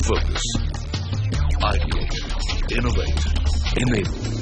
Focus. Ideate. Innovate. Enable.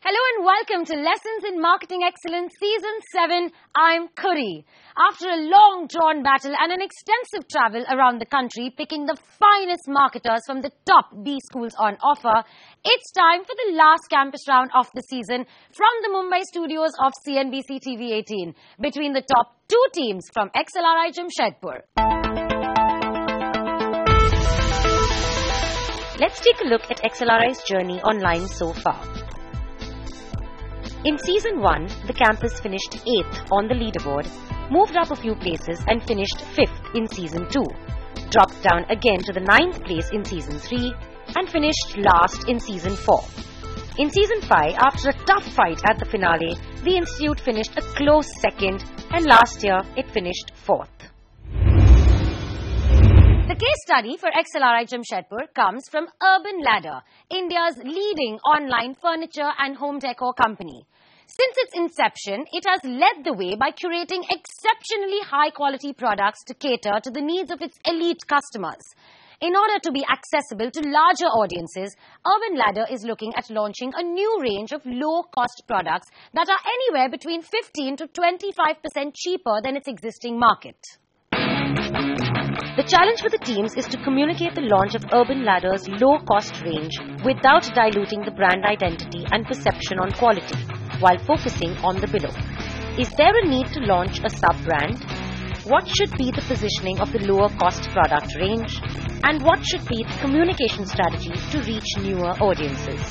Hello and welcome to Lessons in Marketing Excellence Season 7. I'm Kuri. After a long drawn battle and an extensive travel around the country picking the finest marketers from the top B schools on offer, it's time for the last campus round of the season from the Mumbai studios of CNBC TV 18 between the top two teams from XLRI Jamshedpur. Let's take a look at XLRI's journey online so far. In Season 1, the campus finished 8th on the leaderboard, moved up a few places and finished 5th in Season 2, dropped down again to the 9th place in Season 3 and finished last in Season 4. In Season 5, after a tough fight at the finale, the institute finished a close 2nd and last year it finished 4th. The case study for XLRI Jamshedpur comes from Urban Ladder, India's leading online furniture and home decor company. Since its inception, it has led the way by curating exceptionally high-quality products to cater to the needs of its elite customers. In order to be accessible to larger audiences, Urban Ladder is looking at launching a new range of low-cost products that are anywhere between 15 to 25% cheaper than its existing market. The challenge for the teams is to communicate the launch of Urban Ladder's low-cost range without diluting the brand identity and perception on quality, while focusing on the below. Is there a need to launch a sub-brand? What should be the positioning of the lower-cost product range? And what should be the communication strategy to reach newer audiences?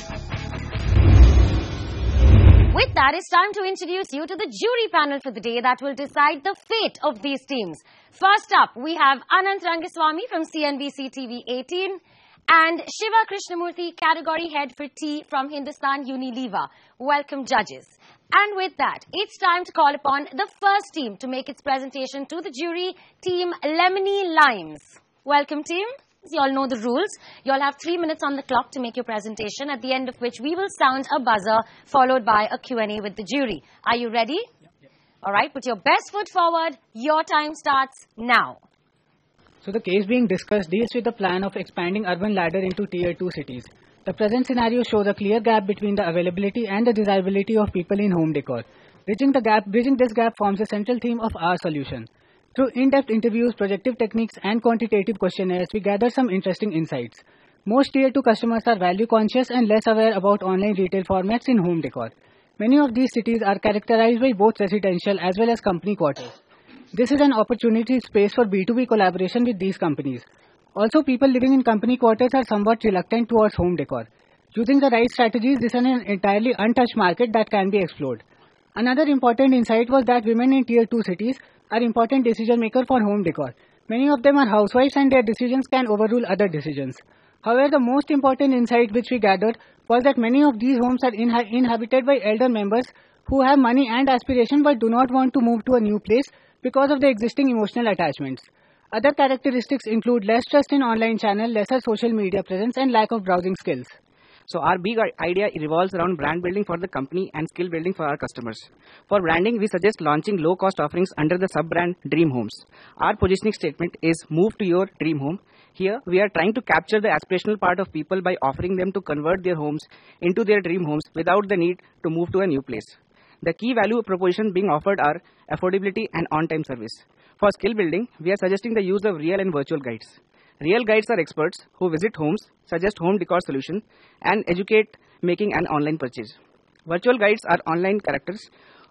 With that, it's time to introduce you to the jury panel for the day that will decide the fate of these teams. First up, we have Anant Rangaswamy from CNBC TV 18 and Shiva Krishnamurthy, Category Head for Tea from Hindustan Unilever. Welcome, judges. And with that, it's time to call upon the first team to make its presentation to the jury, Team Lemony Limes. Welcome, team. You all know the rules. You all have 3 minutes on the clock to make your presentation, at the end of which we will sound a buzzer followed by a Q&A with the jury. Are you ready? Yep. All right, put your best foot forward. Your time starts now. So the case being discussed deals with the plan of expanding Urban Ladder into Tier 2 cities. The present scenario shows a clear gap between the availability and the desirability of people in home decor. Bridging this gap forms a central theme of our solution. Through in-depth interviews, projective techniques and quantitative questionnaires, we gather some interesting insights. Most Tier 2 customers are value conscious and less aware about online retail formats in home decor. Many of these cities are characterized by both residential as well as company quarters. This is an opportunity space for B2B collaboration with these companies. Also, people living in company quarters are somewhat reluctant towards home decor. Using the right strategies, this is an entirely untouched market that can be explored. Another important insight was that women in Tier 2 cities are important decision makers for home decor. Many of them are housewives and their decisions can overrule other decisions. However, the most important insight which we gathered was that many of these homes are inhabited by elder members who have money and aspiration but do not want to move to a new place because of the existing emotional attachments. Other characteristics include less trust in online channel, lesser social media presence and lack of browsing skills. So our big idea revolves around brand building for the company and skill building for our customers. For branding, we suggest launching low-cost offerings under the sub-brand Dream Homes. Our positioning statement is move to your dream home. Here, we are trying to capture the aspirational part of people by offering them to convert their homes into their dream homes without the need to move to a new place. The key value proposition being offered are affordability and on-time service. For skill building, we are suggesting the use of real and virtual guides. Real guides are experts who visit homes, suggest home decor solution, and educate making an online purchase. Virtual guides are online characters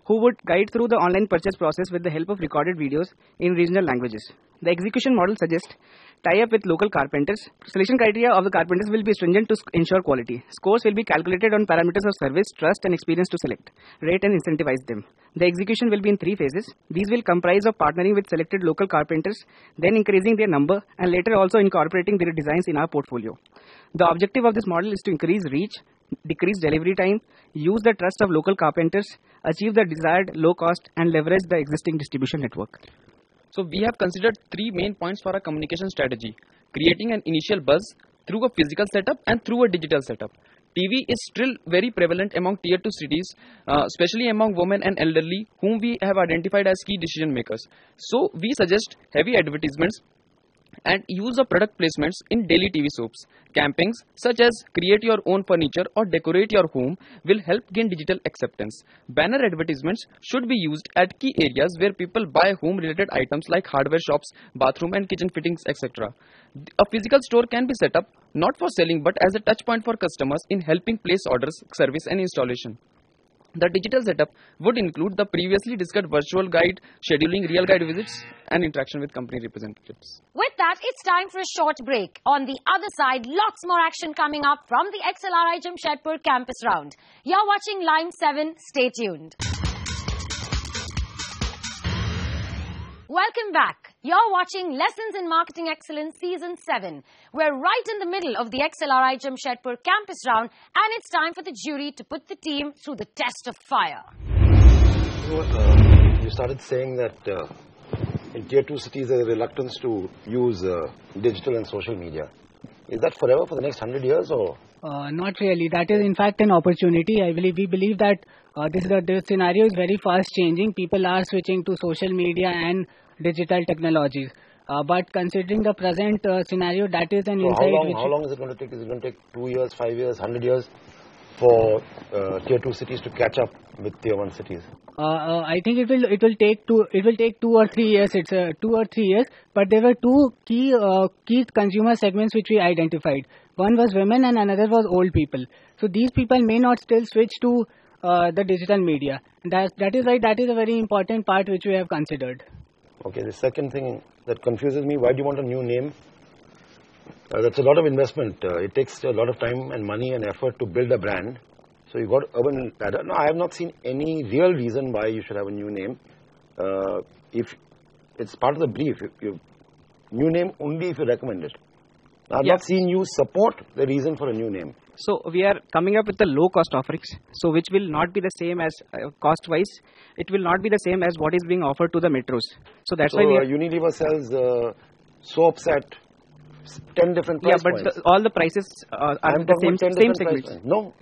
who would guide through the online purchase process with the help of recorded videos in regional languages. The execution model suggests tie-up with local carpenters. Selection criteria of the carpenters will be stringent to ensure quality. Scores will be calculated on parameters of service, trust and experience to select, rate and incentivize them. The execution will be in 3 phases. These will comprise of partnering with selected local carpenters, then increasing their number and later also incorporating their designs in our portfolio. The objective of this model is to increase reach, decrease delivery time, use the trust of local carpenters, achieve the desired low cost and leverage the existing distribution network. So we have considered 3 main points for our communication strategy: creating an initial buzz through a physical setup and through a digital setup. TV is still very prevalent among tier 2 cities, especially among women and elderly, whom we have identified as key decision makers. So we suggest heavy advertisements and use of product placements in daily TV soaps. Campaigns such as create your own furniture or decorate your home will help gain digital acceptance. Banner advertisements should be used at key areas where people buy home related items like hardware shops, bathroom and kitchen fittings, etc. A physical store can be set up not for selling but as a touch point for customers in helping place orders, service and installation. The digital setup would include the previously discussed virtual guide, scheduling real guide visits, and interaction with company representatives. With that, it's time for a short break. On the other side, lots more action coming up from the XLRI Jamshedpur campus round. You're watching Line 7. Stay tuned. Welcome back. You're watching Lessons in Marketing Excellence Season 7. We're right in the middle of the XLRI Jamshedpur campus round, and it's time for the jury to put the team through the test of fire. You started saying that in tier 2 cities there's a reluctance to use digital and social media. Is that forever, for the next 100 years, or? Not really. That is in fact an opportunity. We believe that the scenario is very fast changing. People are switching to social media and digital technologies. But considering the present scenario, that is an insight. How long is it going to take? Is it going to take 2 years, 5 years, 100 years for tier 2 cities to catch up with tier 1 cities? I think it will take 2 or 3 years. It's 2 or 3 years. But there were two key consumer segments which we identified. One was women and another was old people. So these people may not still switch to the digital media. That is why that is a very important part which we have considered. Okay, the second thing that confuses me, why do you want a new name? That's a lot of investment. It takes a lot of time and money and effort to build a brand. So you got Urban Ladder. No, I have not seen any real reason why you should have a new name. If it's part of the brief, new name only if you recommend it. I have not seen you support the reason for a new name. So we are coming up with the low cost offerings, so which will not be the same as cost wise. It will not be the same as what is being offered to the metros. So that's why Unilever sells soaps at 10 different price points. Yeah, but all the prices are the same segments. No.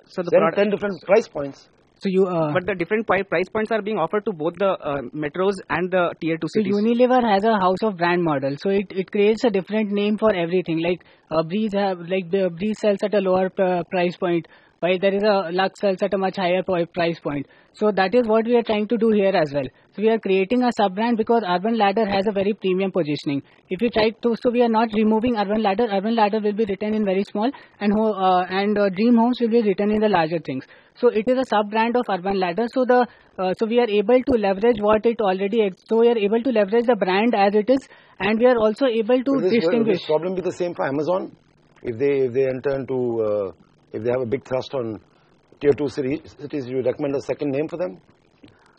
So the 10 different price points. So but the different price points are being offered to both the metros and the tier 2 cities. So Unilever has a house of brand model. So it creates a different name for everything. Like Breeze sells at a lower price point, while there is a Lux sells at a much higher price point. So that is what we are trying to do here as well. So we are creating a sub brand because Urban Ladder has a very premium positioning. If you try to, so we are not removing Urban Ladder. Urban Ladder will be written in very small, and Dream Homes will be written in the larger things. So it is a sub brand of Urban Ladder. So we are able to leverage what it already. So we are able to leverage the brand as it is, and we are also able to distinguish. Will this problem be the same for Amazon if they enter into if they have a big thrust on tier 2 cities? You recommend a second name for them?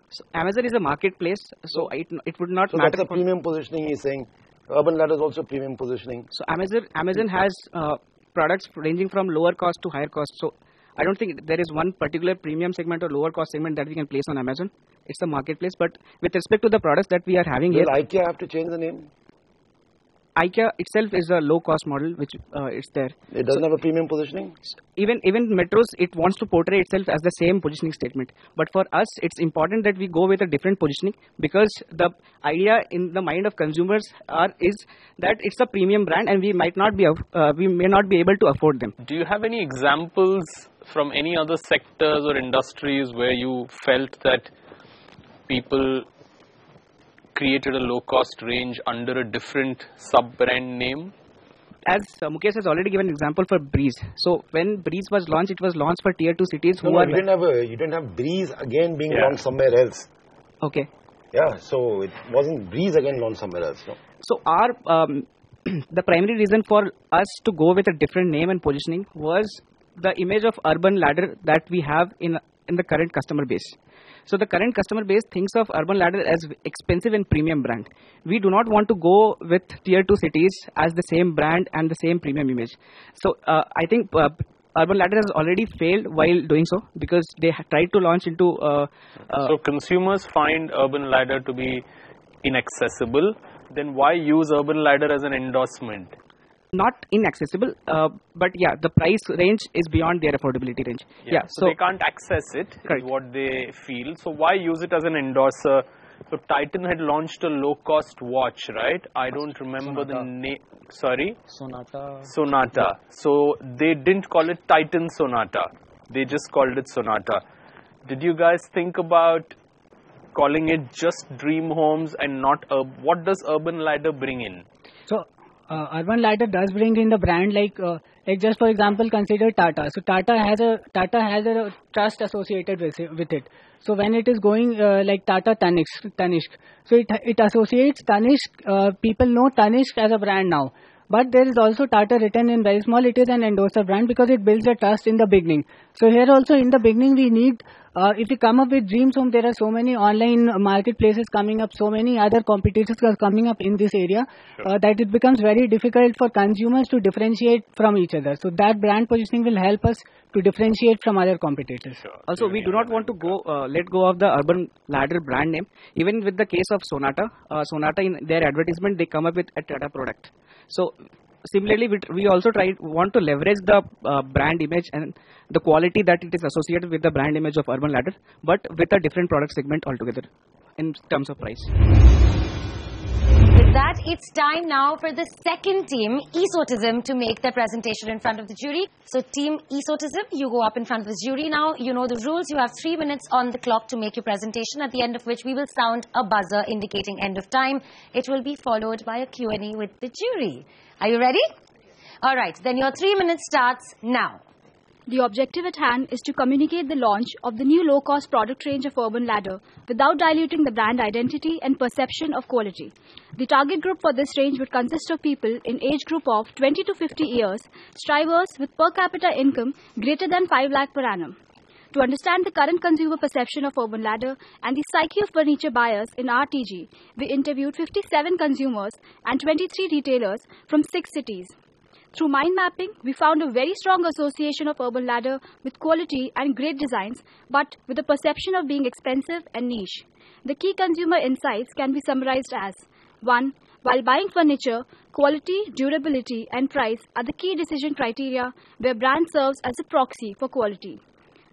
So Amazon is a marketplace, so it would not matter. So that's a premium positioning. He's saying Urban Ladder is also premium positioning. So Amazon has products ranging from lower cost to higher cost. So I don't think there is one particular premium segment or lower cost segment that we can place on Amazon. It's a marketplace. But with respect to the products that we are having here, IKEA have to change the name? IKEA itself is a low cost model which is there. It doesn't have a premium positioning? Even metros, it wants to portray itself as the same positioning statement. But for us, it's important that we go with a different positioning, because the idea in the mind of consumers is that it's a premium brand and we may not be able to afford them. Do you have any examples from any other sectors or industries where you felt that people created a low-cost range under a different sub-brand name? As Mukesh has already given an example for Breeze. So when Breeze was launched, it was launched for tier 2 cities. You didn't have Breeze again being launched somewhere else. Okay. Yeah, so it wasn't Breeze again launched somewhere else. No? So our the primary reason for us to go with a different name and positioning was the image of Urban Ladder that we have in the current customer base. So the current customer base thinks of Urban Ladder as expensive and premium brand. We do not want to go with tier 2 cities as the same brand and the same premium image. So I think Urban Ladder has already failed while doing so, because they tried to launch into... so consumers find Urban Ladder to be inaccessible. Then why use Urban Ladder as an endorsement? not inaccessible, but yeah, the price range is beyond their affordability range. Yeah, so they can't access it, is what they feel. So why use it as an endorser? So Titan had launched a low-cost watch, right? I don't remember the name. Sorry? Sonata. So they didn't call it Titan Sonata. They just called it Sonata. Did you guys think about calling it just Dream Homes and not what does Urban Ladder bring in? So Urban Ladder does bring in the brand like just for example consider Tata. So Tata has a trust associated with it. So when it is going like Tata Tanishq, so it associates Tanishq. People know Tanishq as a brand now. But there is also Tata written in very small. It is an endorser brand because it builds a trust in the beginning. So here also in the beginning we need, if you come up with Dreams Home, there are so many online marketplaces coming up, so many other competitors are coming up in this area that it becomes very difficult for consumers to differentiate from each other. So that brand positioning will help us to differentiate from other competitors. Also, we do not want to let go of the Urban Ladder brand name. Even with the case of Sonata, Sonata in their advertisement, they come up with a Tata product. So similarly, we also want to leverage the brand image and the quality that it is associated with the brand image of Urban Ladder, but with a different product segment altogether in terms of price. With that, it's time now for the second team, Esotism, to make their presentation in front of the jury. So team Esotism, you go up in front of the jury now. You know the rules. You have 3 minutes on the clock to make your presentation, at the end of which we will sound a buzzer indicating end of time. It will be followed by a Q&A with the jury. Are you ready? All right, then your 3 minutes starts now. The objective at hand is to communicate the launch of the new low-cost product range of Urban Ladder without diluting the brand identity and perception of quality. The target group for this range would consist of people in age group of 20 to 50 years, strivers with per capita income greater than 5 lakh per annum. To understand the current consumer perception of Urban Ladder and the psyche of furniture buyers in RTG, we interviewed 57 consumers and 23 retailers from 6 cities. Through mind mapping, we found a very strong association of Urban Ladder with quality and great designs, but with a perception of being expensive and niche. The key consumer insights can be summarized as 1. While buying furniture, quality, durability, and price are the key decision criteria where brand serves as a proxy for quality.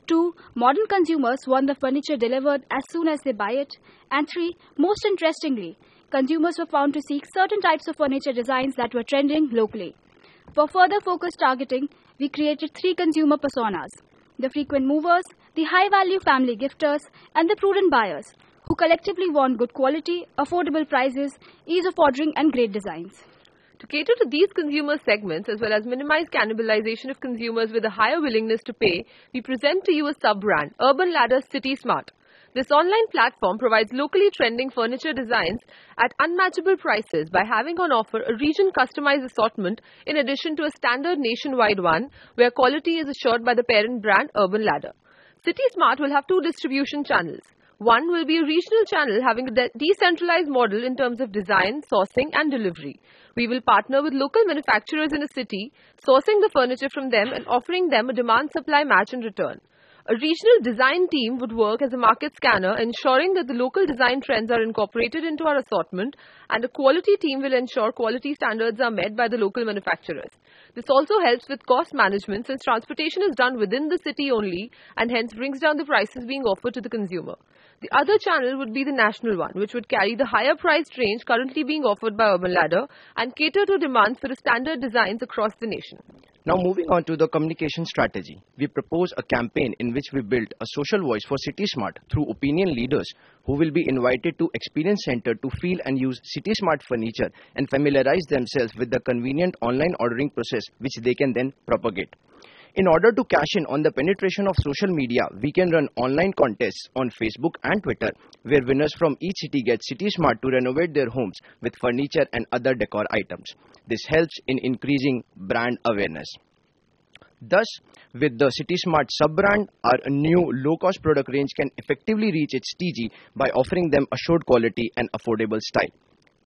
2. Modern consumers want the furniture delivered as soon as they buy it. And 3. Most interestingly, consumers were found to seek certain types of furniture designs that were trending locally. For further focused targeting, we created 3 consumer personas: the frequent movers, the high-value family gifters, and the prudent buyers, who collectively want good quality, affordable prices, ease of ordering, and great designs. To cater to these consumer segments, as well as minimize cannibalization of consumers with a higher willingness to pay, we present to you a sub-brand, Urban Ladder City Smart. This online platform provides locally trending furniture designs at unmatchable prices by having on offer a region-customized assortment in addition to a standard nationwide one where quality is assured by the parent brand Urban Ladder. City Smart will have 2 distribution channels. One will be a regional channel having a decentralized model in terms of design, sourcing and delivery. We will partner with local manufacturers in a city, sourcing the furniture from them and offering them a demand-supply match in return. A regional design team would work as a market scanner, ensuring that the local design trends are incorporated into our assortment, and a quality team will ensure quality standards are met by the local manufacturers. This also helps with cost management since transportation is done within the city only and hence brings down the prices being offered to the consumer. The other channel would be the national one, which would carry the higher priced range currently being offered by Urban Ladder and cater to demands for the standard designs across the nation. Now moving on to the communication strategy. We propose a campaign in which we build a social voice for City Smart through opinion leaders who will be invited to Experience Center to feel and use City Smart furniture and familiarize themselves with the convenient online ordering process which they can then propagate. In order to cash in on the penetration of social media, we can run online contests on Facebook and Twitter where winners from each city get City Smart to renovate their homes with furniture and other decor items. This helps in increasing brand awareness. Thus, with the City Smart sub-brand, our new low-cost product range can effectively reach its TG by offering them assured quality and affordable style.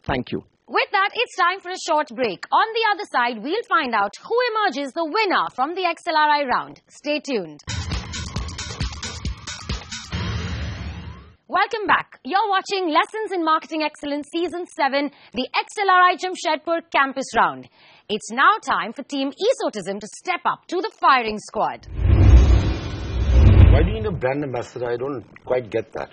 Thank you. With that, it's time for a short break. On the other side, we'll find out who emerges the winner from the XLRI round. Stay tuned. Welcome back. You're watching Lessons in Marketing Excellence Season 7, the XLRI Jamshedpur Campus Round. It's now time for Team Esotism to step up to the firing squad. Why do you need a brand ambassador? I don't quite get that.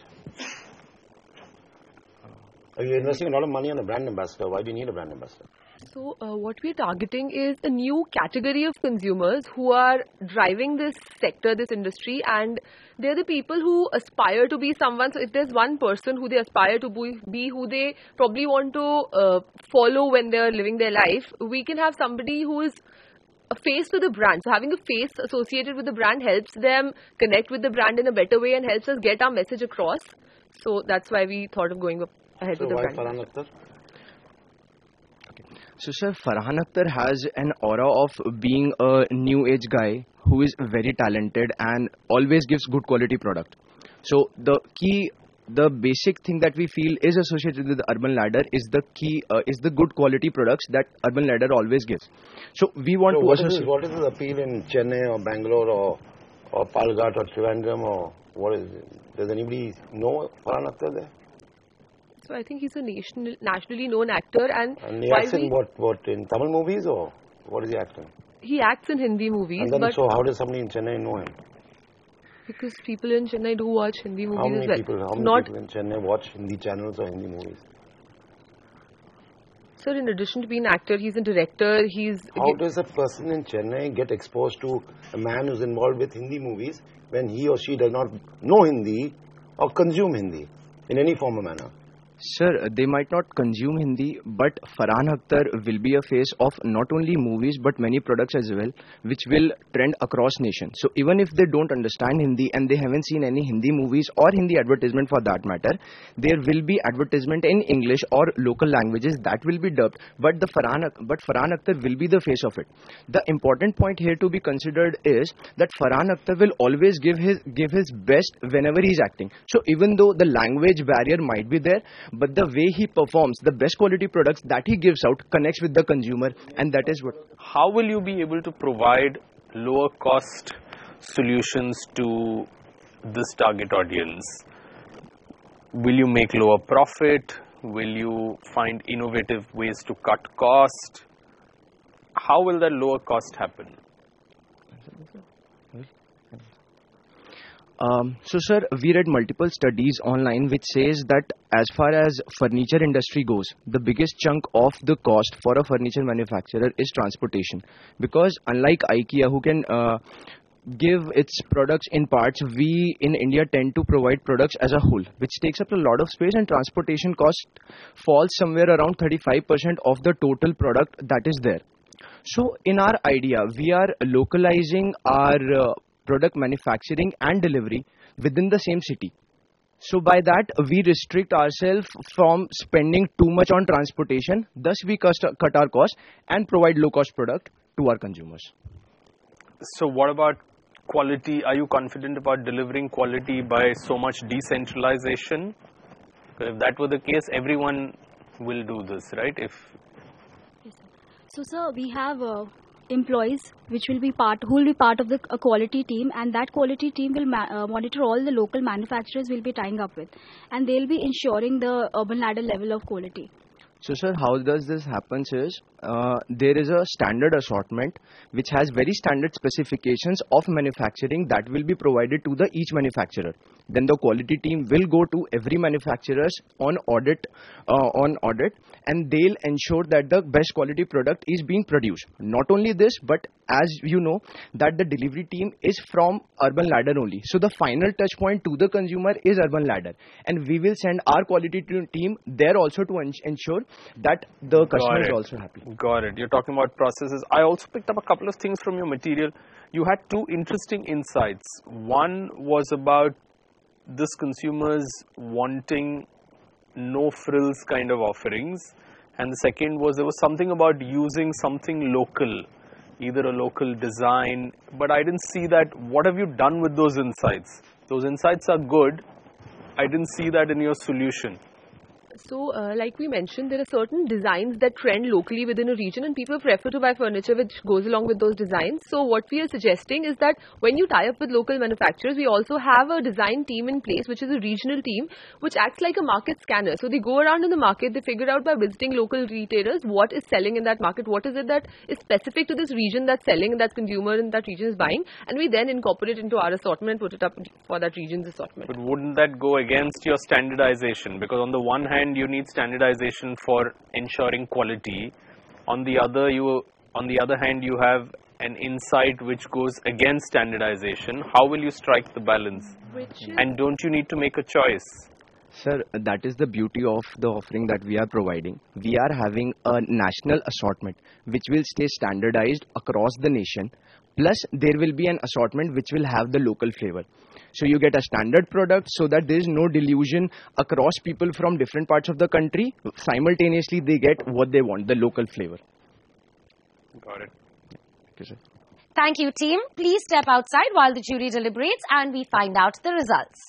You're investing a lot of money on a brand ambassador. Why do you need a brand ambassador? So what we're targeting is a new category of consumers who are driving this sector, this industry, and they're the people who aspire to be someone. So if there's one person who they aspire to be who they probably want to follow when they're living their life, we can have somebody who is a face to the brand. So having a face associated with the brand helps them connect with the brand in a better way and helps us get our message across. So that's why we thought of going ahead with the brand. So why Farhan Akhtar? So sir, Farhan Akhtar has an aura of being a new age guy who is very talented and always gives good quality product. So the basic thing that we feel is associated with the Urban Ladder is the good quality products that Urban Ladder always gives. So we want to associate. What is his appeal in Chennai or Bangalore or Palghat or Trivandrum or what is it? Does anybody know Farhan Akhtar there? So I think he's a nationally known actor, and he acts in what in Tamil movies or what is he acting? He acts in Hindi movies. And then, so how does somebody in Chennai know him? Because people in Chennai do watch Hindi movies How many as well. people in Chennai watch Hindi channels or Hindi movies? Sir, in addition to being an actor, he's a director. How does a person in Chennai get exposed to a man who's involved with Hindi movies when he or she does not know Hindi or consume Hindi in any form or manner? Sir, they might not consume Hindi, but Farhan Akhtar will be a face of not only movies but many products as well, which will trend across nation. So even if they don't understand Hindi and they haven't seen any Hindi movies or Hindi advertisement for that matter, there will be advertisement in English or local languages that will be dubbed. But Farhan Akhtar will be the face of it. The important point here to be considered is that Farhan Akhtar will always give his best whenever he's acting. So even though the language barrier might be there, but the way he performs, the best quality products that he gives out connects with the consumer, and that is what. How will you be able to provide lower cost solutions to this target audience? Will you make lower profit? Will you find innovative ways to cut cost? How will that lower cost happen? So sir, we read multiple studies online which says that as far as furniture industry goes, the biggest chunk of the cost for a furniture manufacturer is transportation. Because unlike IKEA, who can give its products in parts, we in India tend to provide products as a whole, which takes up a lot of space, and transportation cost falls somewhere around 35% of the total product that is there. So in our idea, we are localizing our product manufacturing and delivery within the same city. So by that, we restrict ourselves from spending too much on transportation. Thus, we cut our cost and provide low-cost product to our consumers. So what about quality? Are you confident about delivering quality by so much decentralization? If that were the case, everyone will do this, right? Yes, sir. So, sir, we have employees who will be part of the quality team, and that quality team will monitor all the local manufacturers we'll be tying up with, and they'll be ensuring the Urban Ladder level of quality. So sir, how does this happen is, there is a standard assortment which has very standard specifications of manufacturing that will be provided to each manufacturer. Then the quality team will go to every manufacturers on audit, and they'll ensure that the best quality product is being produced. Not only this, but as you know, that the delivery team is from Urban Ladder only. So the final touch point to the consumer is Urban Ladder, and we will send our quality team there also to ensure that the customer is also happy. Got it. You're talking about processes. I also picked up a couple of things from your material. You had two interesting insights. One was about this consumers wanting no frills kind of offerings, and the second was there was something about using something local, either a local design, but I didn't see that. What have you done with those insights? Those insights are good. I didn't see that in your solution. So, like we mentioned, there are certain designs that trend locally within a region and people prefer to buy furniture which goes along with those designs. So, what we are suggesting is that when you tie up with local manufacturers, we also have a design team in place, which is a regional team, which acts like a market scanner. So, they go around in the market, they figure out by visiting local retailers what is selling in that market, what is it that is specific to this region that's selling and that consumer in that region is buying, and we then incorporate it into our assortment and put it up for that region's assortment. But wouldn't that go against your standardization? Because on the one hand, you need standardization for ensuring quality. On the other hand, you have an insight which goes against standardization. How will you strike the balance? And don't you need to make a choice? Sir, that is the beauty of the offering that we are providing. We are having a national assortment which will stay standardized across the nation. Plus, there will be an assortment which will have the local flavor. So you get a standard product so that there is no delusion across people from different parts of the country. Simultaneously, they get what they want, the local flavor. Got it. Okay, sir. Thank you, team. Please step outside while the jury deliberates and we find out the results.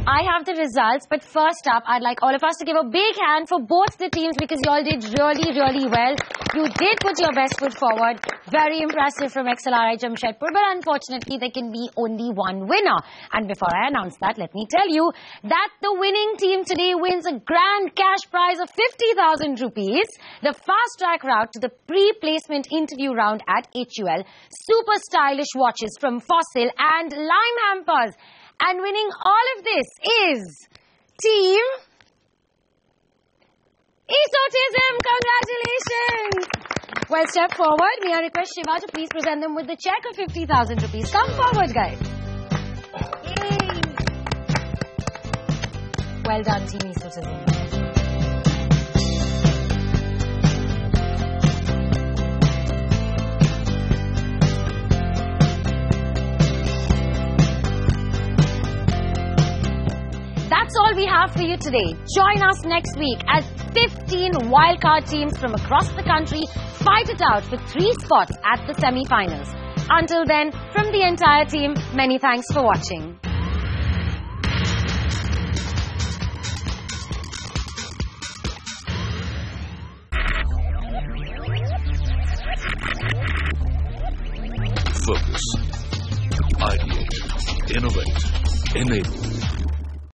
I have the results, but first up, I'd like all of us to give a big hand for both the teams because you all did really, really well. You did put your best foot forward. Very impressive from XLRI Jamshedpur, but unfortunately, there can be only one winner. And before I announce that, let me tell you that the winning team today wins a grand cash prize of 50,000 rupees, the fast-track route to the pre-placement interview round at HUL, super stylish watches from Fossil and Lime Hampers. And winning all of this is Team Esotism. Congratulations! Well, step forward. May I request Shiva to please present them with the check of 50,000 rupees. Come forward, guys. Yay! Well done, Team Esotism. That's all we have for you today. Join us next week as 15 wildcard teams from across the country fight it out for 3 spots at the semi-finals. Until then, from the entire team, many thanks for watching. Focus. Ideate. Innovate. Enable.